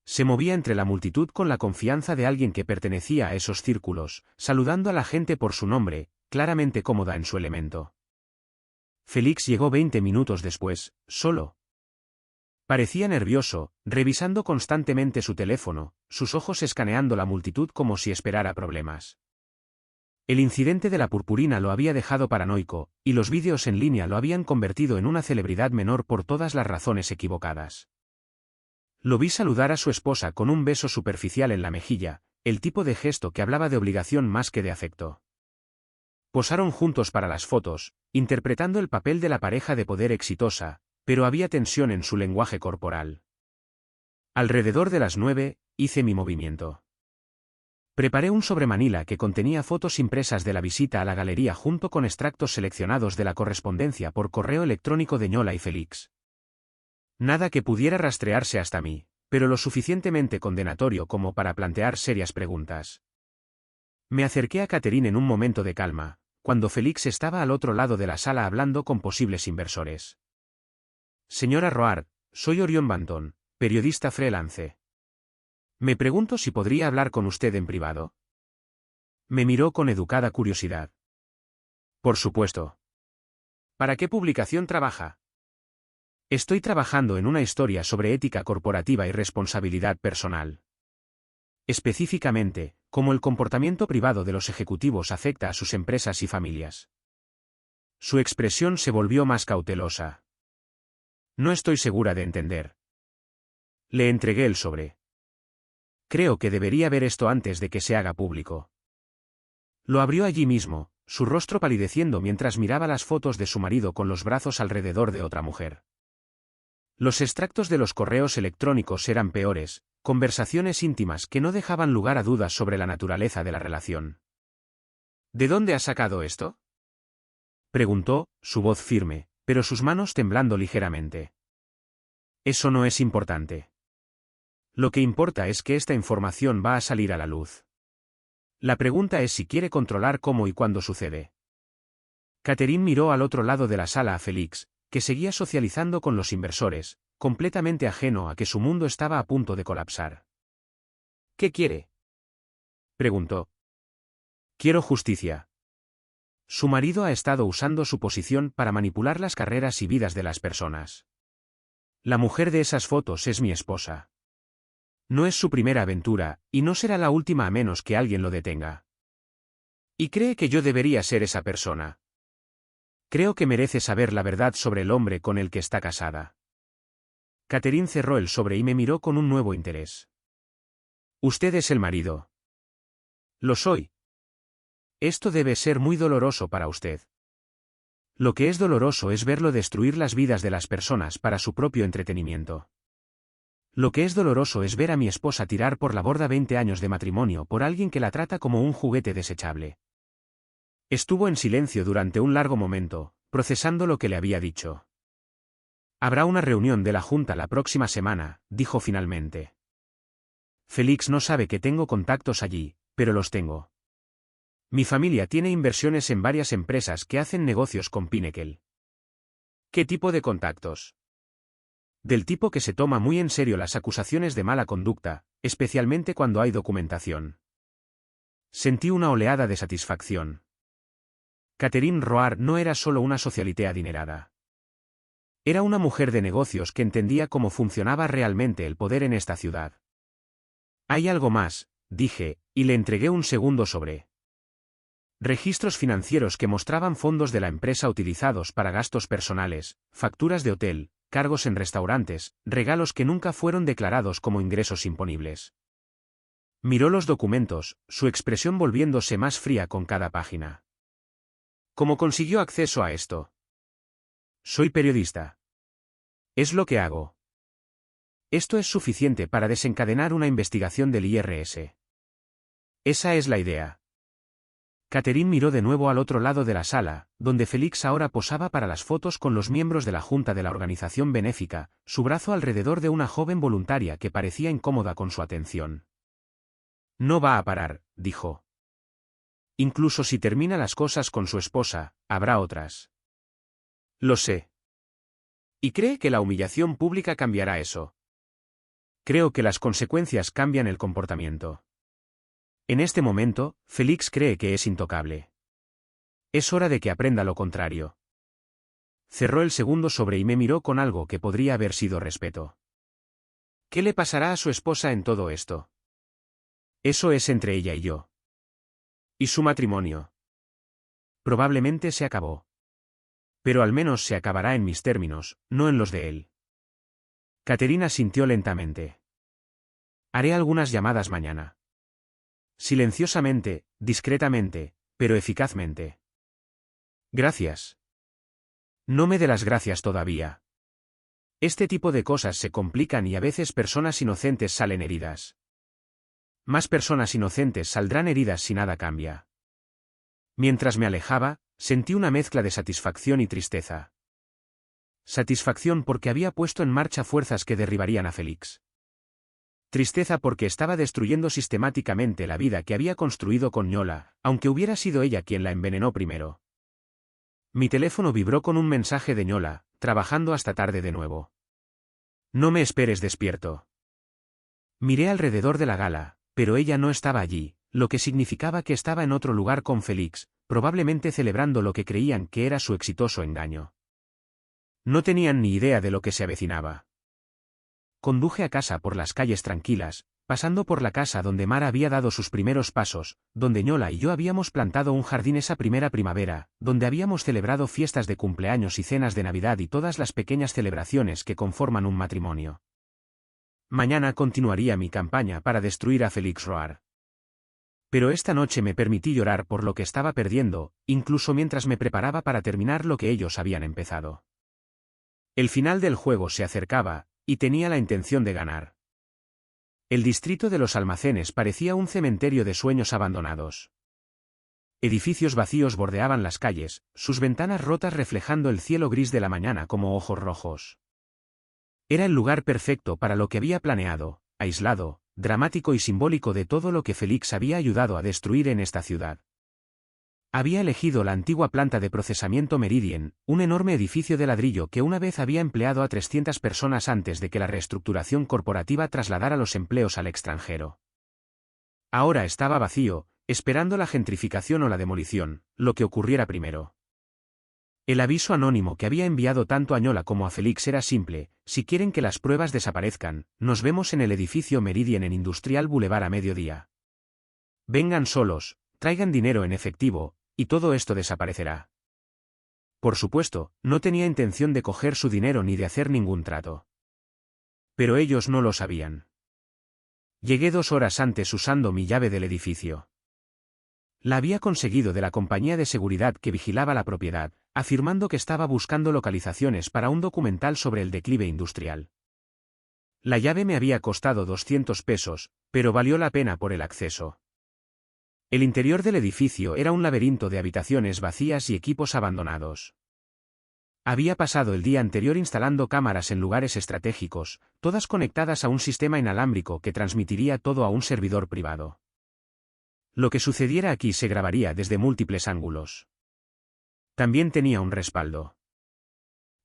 A: Se movía entre la multitud con la confianza de alguien que pertenecía a esos círculos, saludando a la gente por su nombre, claramente cómoda en su elemento. Félix llegó 20 minutos después, solo. Parecía nervioso, revisando constantemente su teléfono, sus ojos escaneando la multitud como si esperara problemas. El incidente de la purpurina lo había dejado paranoico, y los vídeos en línea lo habían convertido en una celebridad menor por todas las razones equivocadas. Lo vi saludar a su esposa con un beso superficial en la mejilla, el tipo de gesto que hablaba de obligación más que de afecto. Posaron juntos para las fotos, interpretando el papel de la pareja de poder exitosa, pero había tensión en su lenguaje corporal. Alrededor de las 9, hice mi movimiento. Preparé un sobremanila que contenía fotos impresas de la visita a la galería junto con extractos seleccionados de la correspondencia por correo electrónico de Ñola y Félix. Nada que pudiera rastrearse hasta mí, pero lo suficientemente condenatorio como para plantear serias preguntas. Me acerqué a Catherine en un momento de calma, cuando Félix estaba al otro lado de la sala hablando con posibles inversores. Señora Roar, soy Orión Banton, periodista freelance. Me pregunto si podría hablar con usted en privado. Me miró con educada curiosidad. Por supuesto. ¿Para qué publicación trabaja? Estoy trabajando en una historia sobre ética corporativa y responsabilidad personal. Específicamente, cómo el comportamiento privado de los ejecutivos afecta a sus empresas y familias. Su expresión se volvió más cautelosa. No estoy segura de entender. Le entregué el sobre. Creo que debería ver esto antes de que se haga público. Lo abrió allí mismo, su rostro palideciendo mientras miraba las fotos de su marido con los brazos alrededor de otra mujer. Los extractos de los correos electrónicos eran peores, conversaciones íntimas que no dejaban lugar a dudas sobre la naturaleza de la relación. ¿De dónde ha sacado esto?, preguntó, su voz firme, pero sus manos temblando ligeramente. Eso no es importante. Lo que importa es que esta información va a salir a la luz. La pregunta es si quiere controlar cómo y cuándo sucede. Catherine miró al otro lado de la sala a Félix, que seguía socializando con los inversores, completamente ajeno a que su mundo estaba a punto de colapsar. ¿Qué quiere?, preguntó. Quiero justicia. Su marido ha estado usando su posición para manipular las carreras y vidas de las personas. La mujer de esas fotos es mi esposa. No es su primera aventura, y no será la última a menos que alguien lo detenga. ¿Y cree que yo debería ser esa persona? Creo que merece saber la verdad sobre el hombre con el que está casada. Catherine cerró el sobre y me miró con un nuevo interés. Usted es el marido. Lo soy. Esto debe ser muy doloroso para usted. Lo que es doloroso es verlo destruir las vidas de las personas para su propio entretenimiento. Lo que es doloroso es ver a mi esposa tirar por la borda 20 años de matrimonio por alguien que la trata como un juguete desechable. Estuvo en silencio durante un largo momento, procesando lo que le había dicho. Habrá una reunión de la Junta la próxima semana, dijo finalmente. Félix no sabe que tengo contactos allí, pero los tengo. Mi familia tiene inversiones en varias empresas que hacen negocios con Pinnacle. ¿Qué tipo de contactos? Del tipo que se toma muy en serio las acusaciones de mala conducta, especialmente cuando hay documentación. Sentí una oleada de satisfacción. Catherine Roar no era solo una socialité adinerada. Era una mujer de negocios que entendía cómo funcionaba realmente el poder en esta ciudad. Hay algo más, dije, y le entregué un segundo sobre. Registros financieros que mostraban fondos de la empresa utilizados para gastos personales, facturas de hotel, cargos en restaurantes, regalos que nunca fueron declarados como ingresos imponibles. Miró los documentos, su expresión volviéndose más fría con cada página. ¿Cómo consiguió acceso a esto? Soy periodista. Es lo que hago. Esto es suficiente para desencadenar una investigación del IRS. Esa es la idea. Catherine miró de nuevo al otro lado de la sala, donde Félix ahora posaba para las fotos con los miembros de la junta de la organización benéfica, su brazo alrededor de una joven voluntaria que parecía incómoda con su atención. No va a parar, dijo. Incluso si termina las cosas con su esposa, habrá otras. Lo sé. ¿Y cree que la humillación pública cambiará eso? Creo que las consecuencias cambian el comportamiento. En este momento, Félix cree que es intocable. Es hora de que aprenda lo contrario. Cerró el segundo sobre y me miró con algo que podría haber sido respeto. ¿Qué le pasará a su esposa en todo esto? Eso es entre ella y yo. ¿Y su matrimonio? Probablemente se acabó. Pero al menos se acabará en mis términos, no en los de él. Caterina sintió lentamente. Haré algunas llamadas mañana. Silenciosamente, discretamente, pero eficazmente. Gracias. No me dé las gracias todavía. Este tipo de cosas se complican y a veces personas inocentes salen heridas. Más personas inocentes saldrán heridas si nada cambia. Mientras me alejaba, sentí una mezcla de satisfacción y tristeza. Satisfacción porque había puesto en marcha fuerzas que derribarían a Félix. Tristeza porque estaba destruyendo sistemáticamente la vida que había construido con Ñola, aunque hubiera sido ella quien la envenenó primero. Mi teléfono vibró con un mensaje de Ñola, trabajando hasta tarde de nuevo. No me esperes despierto. Miré alrededor de la gala, pero ella no estaba allí, lo que significaba que estaba en otro lugar con Félix, probablemente celebrando lo que creían que era su exitoso engaño. No tenían ni idea de lo que se avecinaba. Conduje a casa por las calles tranquilas, pasando por la casa donde Mara había dado sus primeros pasos, donde Ñola y yo habíamos plantado un jardín esa primera primavera, donde habíamos celebrado fiestas de cumpleaños y cenas de Navidad y todas las pequeñas celebraciones que conforman un matrimonio. Mañana continuaría mi campaña para destruir a Félix Roar. Pero esta noche me permití llorar por lo que estaba perdiendo, incluso mientras me preparaba para terminar lo que ellos habían empezado. El final del juego se acercaba, y tenía la intención de ganar. El distrito de los almacenes parecía un cementerio de sueños abandonados. Edificios vacíos bordeaban las calles, sus ventanas rotas reflejando el cielo gris de la mañana como ojos rojos. Era el lugar perfecto para lo que había planeado, aislado, dramático y simbólico de todo lo que Félix había ayudado a destruir en esta ciudad. Había elegido la antigua planta de procesamiento Meridian, un enorme edificio de ladrillo que una vez había empleado a 300 personas antes de que la reestructuración corporativa trasladara los empleos al extranjero. Ahora estaba vacío, esperando la gentrificación o la demolición, lo que ocurriera primero. El aviso anónimo que había enviado tanto a Ñola como a Félix era simple: si quieren que las pruebas desaparezcan, nos vemos en el edificio Meridian en Industrial Boulevard a mediodía. Vengan solos, traigan dinero en efectivo, y todo esto desaparecerá. Por supuesto, no tenía intención de coger su dinero ni de hacer ningún trato. Pero ellos no lo sabían. Llegué 2 horas antes usando mi llave del edificio. La había conseguido de la compañía de seguridad que vigilaba la propiedad, afirmando que estaba buscando localizaciones para un documental sobre el declive industrial. La llave me había costado 200 pesos, pero valió la pena por el acceso. El interior del edificio era un laberinto de habitaciones vacías y equipos abandonados. Había pasado el día anterior instalando cámaras en lugares estratégicos, todas conectadas a un sistema inalámbrico que transmitiría todo a un servidor privado. Lo que sucediera aquí se grabaría desde múltiples ángulos. También tenía un respaldo.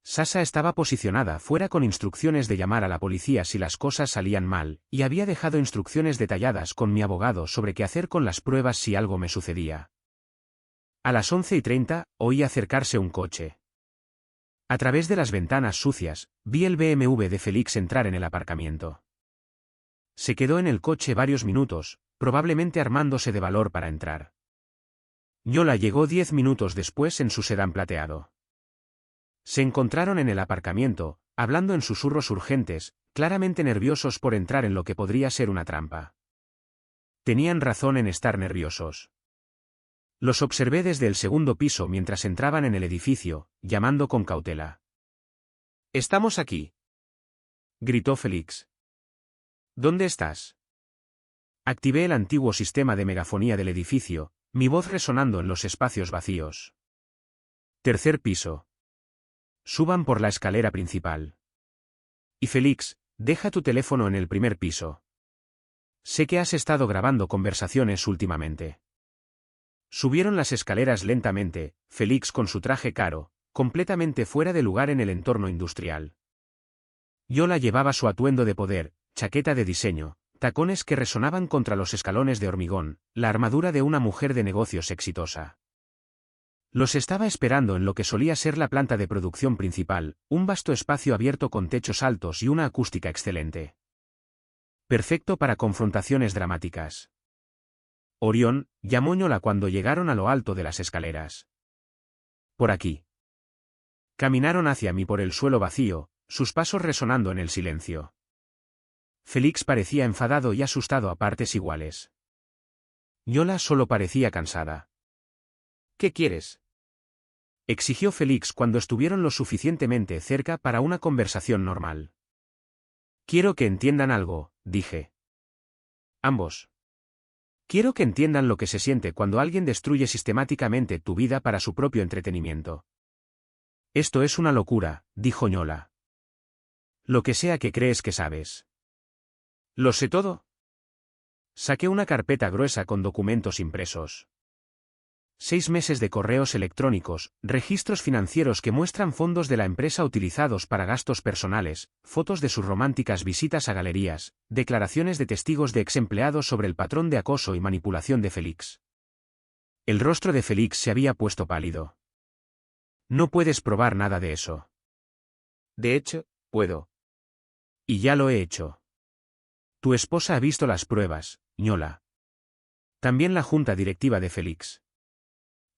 A: Sasha estaba posicionada fuera con instrucciones de llamar a la policía si las cosas salían mal, y había dejado instrucciones detalladas con mi abogado sobre qué hacer con las pruebas si algo me sucedía. A las 11:30, oí acercarse un coche. A través de las ventanas sucias, vi el BMW de Félix entrar en el aparcamiento. Se quedó en el coche varios minutos, probablemente armándose de valor para entrar. Yola llegó 10 minutos después en su sedán plateado. Se encontraron en el aparcamiento, hablando en susurros urgentes, claramente nerviosos por entrar en lo que podría ser una trampa. Tenían razón en estar nerviosos. Los observé desde el segundo piso mientras entraban en el edificio, llamando con cautela. «¡Estamos aquí!», gritó Félix. «¿Dónde estás?». Activé el antiguo sistema de megafonía del edificio, mi voz resonando en los espacios vacíos. «Tercer piso. Suban por la escalera principal. Y Félix, deja tu teléfono en el primer piso. Sé que has estado grabando conversaciones últimamente». Subieron las escaleras lentamente, Félix con su traje caro, completamente fuera de lugar en el entorno industrial. Yola llevaba su atuendo de poder, chaqueta de diseño, tacones que resonaban contra los escalones de hormigón, la armadura de una mujer de negocios exitosa. Los estaba esperando en lo que solía ser la planta de producción principal, un vasto espacio abierto con techos altos y una acústica excelente. Perfecto para confrontaciones dramáticas. Orión, llamó Yola cuando llegaron a lo alto de las escaleras. «Por aquí». Caminaron hacia mí por el suelo vacío, sus pasos resonando en el silencio. Félix parecía enfadado y asustado a partes iguales. Yola solo parecía cansada. «¿Qué quieres?», exigió Félix cuando estuvieron lo suficientemente cerca para una conversación normal. «Quiero que entiendan algo», dije. «Ambos. Quiero que entiendan lo que se siente cuando alguien destruye sistemáticamente tu vida para su propio entretenimiento». «Esto es una locura», dijo Yola. «Lo que sea que crees que sabes». «¿Lo sé todo?». Saqué una carpeta gruesa con documentos impresos. 6 meses de correos electrónicos, registros financieros que muestran fondos de la empresa utilizados para gastos personales, fotos de sus románticas visitas a galerías, declaraciones de testigos de ex empleados sobre el patrón de acoso y manipulación de Félix. El rostro de Félix se había puesto pálido. «No puedes probar nada de eso». «De hecho, puedo. Y ya lo he hecho». «Tu esposa ha visto las pruebas, Yola. También la junta directiva de Félix.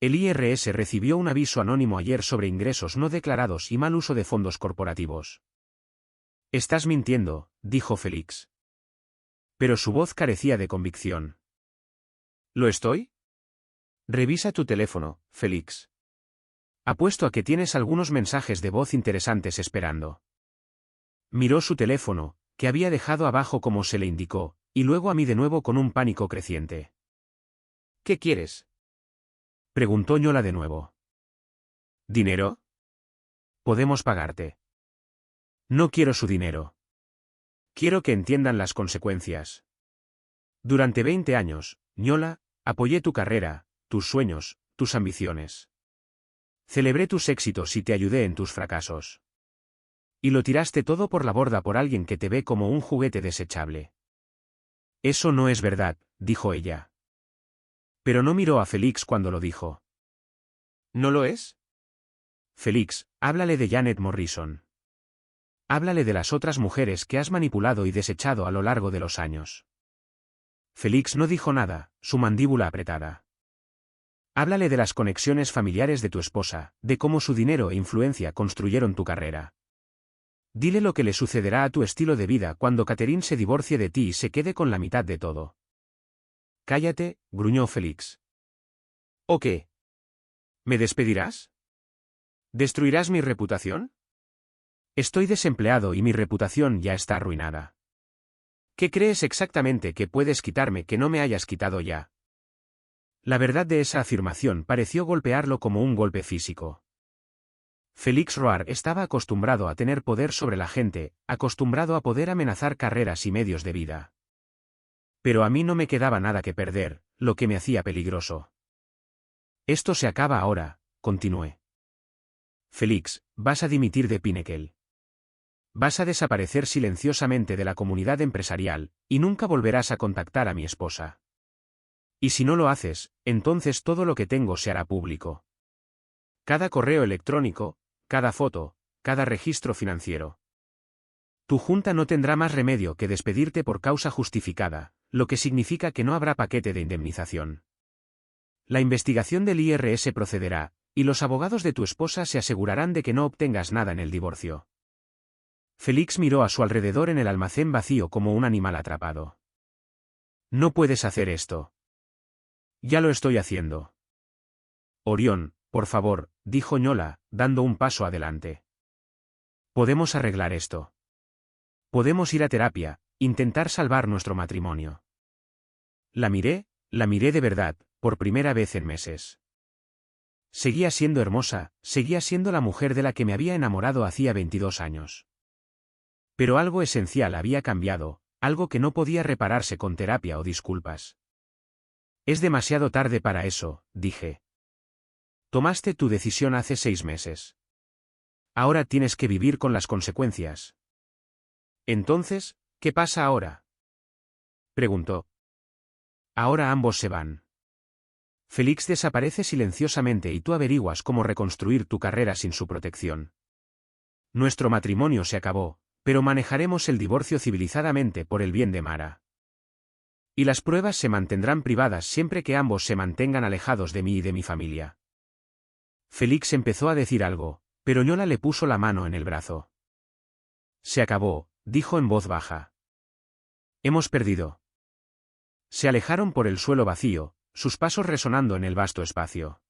A: El IRS recibió un aviso anónimo ayer sobre ingresos no declarados y mal uso de fondos corporativos». «Estás mintiendo», dijo Félix. Pero su voz carecía de convicción. «¿Lo estoy?». «Revisa tu teléfono, Félix. Apuesto a que tienes algunos mensajes de voz interesantes esperando». Miró su teléfono, que había dejado abajo como se le indicó, y luego a mí de nuevo con un pánico creciente. «¿Qué quieres?», preguntó Yola de nuevo. «¿Dinero? Podemos pagarte». «No quiero su dinero. Quiero que entiendan las consecuencias. Durante 20 años, Yola, apoyé tu carrera, tus sueños, tus ambiciones. Celebré tus éxitos y te ayudé en tus fracasos. Y lo tiraste todo por la borda por alguien que te ve como un juguete desechable». «Eso no es verdad», dijo ella. Pero no miró a Félix cuando lo dijo. «¿No lo es?». «Félix, háblale de Janet Morrison. Háblale de las otras mujeres que has manipulado y desechado a lo largo de los años». Félix no dijo nada, su mandíbula apretada. «Háblale de las conexiones familiares de tu esposa, de cómo su dinero e influencia construyeron tu carrera. Dile lo que le sucederá a tu estilo de vida cuando Catherine se divorcie de ti y se quede con la mitad de todo». «Cállate», gruñó Félix. «¿O qué? ¿Me despedirás? ¿Destruirás mi reputación?». «Estoy desempleado y mi reputación ya está arruinada». «¿Qué crees exactamente que puedes quitarme que no me hayas quitado ya?». La verdad de esa afirmación pareció golpearlo como un golpe físico. Félix Roar estaba acostumbrado a tener poder sobre la gente, acostumbrado a poder amenazar carreras y medios de vida. Pero a mí no me quedaba nada que perder, lo que me hacía peligroso. Esto se acaba ahora, continué. Félix, vas a dimitir de Pinnacle. Vas a desaparecer silenciosamente de la comunidad empresarial, y nunca volverás a contactar a mi esposa. Y si no lo haces, entonces todo lo que tengo se hará público. Cada correo electrónico, cada foto, cada registro financiero. Tu junta no tendrá más remedio que despedirte por causa justificada, lo que significa que no habrá paquete de indemnización. La investigación del IRS procederá, y los abogados de tu esposa se asegurarán de que no obtengas nada en el divorcio. Félix miró a su alrededor en el almacén vacío como un animal atrapado. No puedes hacer esto. Ya lo estoy haciendo. Orión, por favor, dijo Ñola, dando un paso adelante. Podemos arreglar esto. Podemos ir a terapia, intentar salvar nuestro matrimonio. La miré de verdad, por primera vez en meses. Seguía siendo hermosa, seguía siendo la mujer de la que me había enamorado hacía 22 años. Pero algo esencial había cambiado, algo que no podía repararse con terapia o disculpas. Es demasiado tarde para eso, dije. Tomaste tu decisión hace 6 meses. Ahora tienes que vivir con las consecuencias. Entonces, ¿qué pasa ahora? Preguntó. Ahora ambos se van. Félix desaparece silenciosamente y tú averiguas cómo reconstruir tu carrera sin su protección. Nuestro matrimonio se acabó, pero manejaremos el divorcio civilizadamente por el bien de Mara. Y las pruebas se mantendrán privadas siempre que ambos se mantengan alejados de mí y de mi familia. Félix empezó a decir algo, pero Ñola le puso la mano en el brazo. Se acabó, dijo en voz baja. Hemos perdido. Se alejaron por el suelo vacío, sus pasos resonando en el vasto espacio.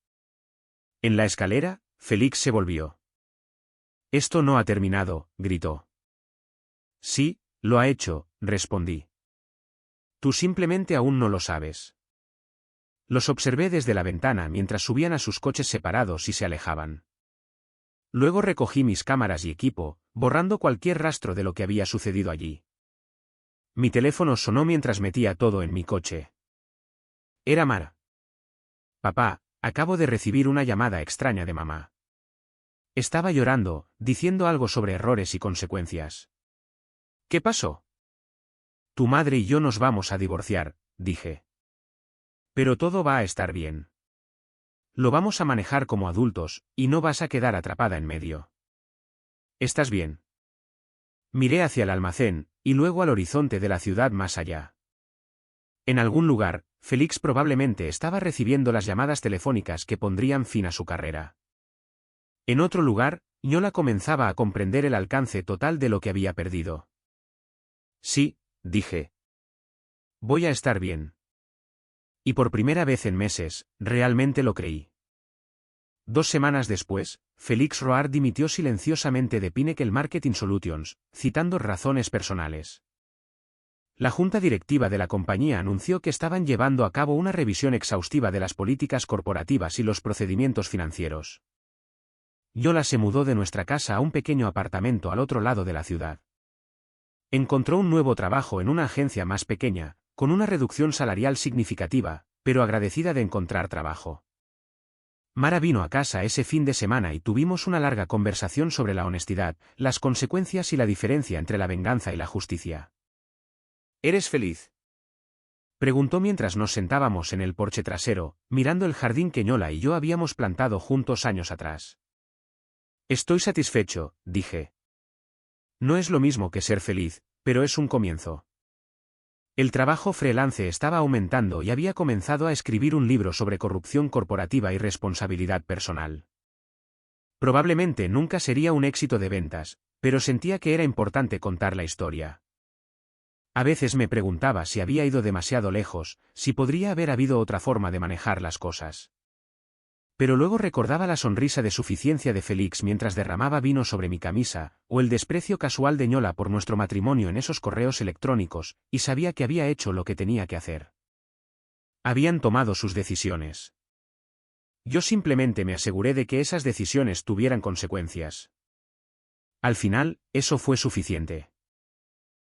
A: En la escalera, Félix se volvió. Esto no ha terminado, gritó. Sí, lo ha hecho, respondí. Tú simplemente aún no lo sabes. Los observé desde la ventana mientras subían a sus coches separados y se alejaban. Luego recogí mis cámaras y equipo, borrando cualquier rastro de lo que había sucedido allí. Mi teléfono sonó mientras metía todo en mi coche. Era Mara. Papá, acabo de recibir una llamada extraña de mamá. Estaba llorando, diciendo algo sobre errores y consecuencias. ¿Qué pasó? Tu madre y yo nos vamos a divorciar, dije. Pero todo va a estar bien. Lo vamos a manejar como adultos, y no vas a quedar atrapada en medio. ¿Estás bien? Miré hacia el almacén, y luego al horizonte de la ciudad más allá. En algún lugar, Félix probablemente estaba recibiendo las llamadas telefónicas que pondrían fin a su carrera. En otro lugar, Ñola comenzaba a comprender el alcance total de lo que había perdido. Sí, dije. Voy a estar bien. Y por primera vez en meses, realmente lo creí. 2 semanas después, Félix Roar dimitió silenciosamente de Pinnacle Marketing Solutions, citando razones personales. La junta directiva de la compañía anunció que estaban llevando a cabo una revisión exhaustiva de las políticas corporativas y los procedimientos financieros. Ñola se mudó de nuestra casa a un pequeño apartamento al otro lado de la ciudad. Encontró un nuevo trabajo en una agencia más pequeña, con una reducción salarial significativa, pero agradecida de encontrar trabajo. Mara vino a casa ese fin de semana y tuvimos una larga conversación sobre la honestidad, las consecuencias y la diferencia entre la venganza y la justicia. ¿Eres feliz?, preguntó mientras nos sentábamos en el porche trasero, mirando el jardín que Ñola y yo habíamos plantado juntos años atrás. Estoy satisfecho, dije. No es lo mismo que ser feliz, pero es un comienzo. El trabajo freelance estaba aumentando y había comenzado a escribir un libro sobre corrupción corporativa y responsabilidad personal. Probablemente nunca sería un éxito de ventas, pero sentía que era importante contar la historia. A veces me preguntaba si había ido demasiado lejos, si podría haber habido otra forma de manejar las cosas. Pero luego recordaba la sonrisa de suficiencia de Félix mientras derramaba vino sobre mi camisa, o el desprecio casual de Ñola por nuestro matrimonio en esos correos electrónicos, y sabía que había hecho lo que tenía que hacer. Habían tomado sus decisiones. Yo simplemente me aseguré de que esas decisiones tuvieran consecuencias. Al final, eso fue suficiente.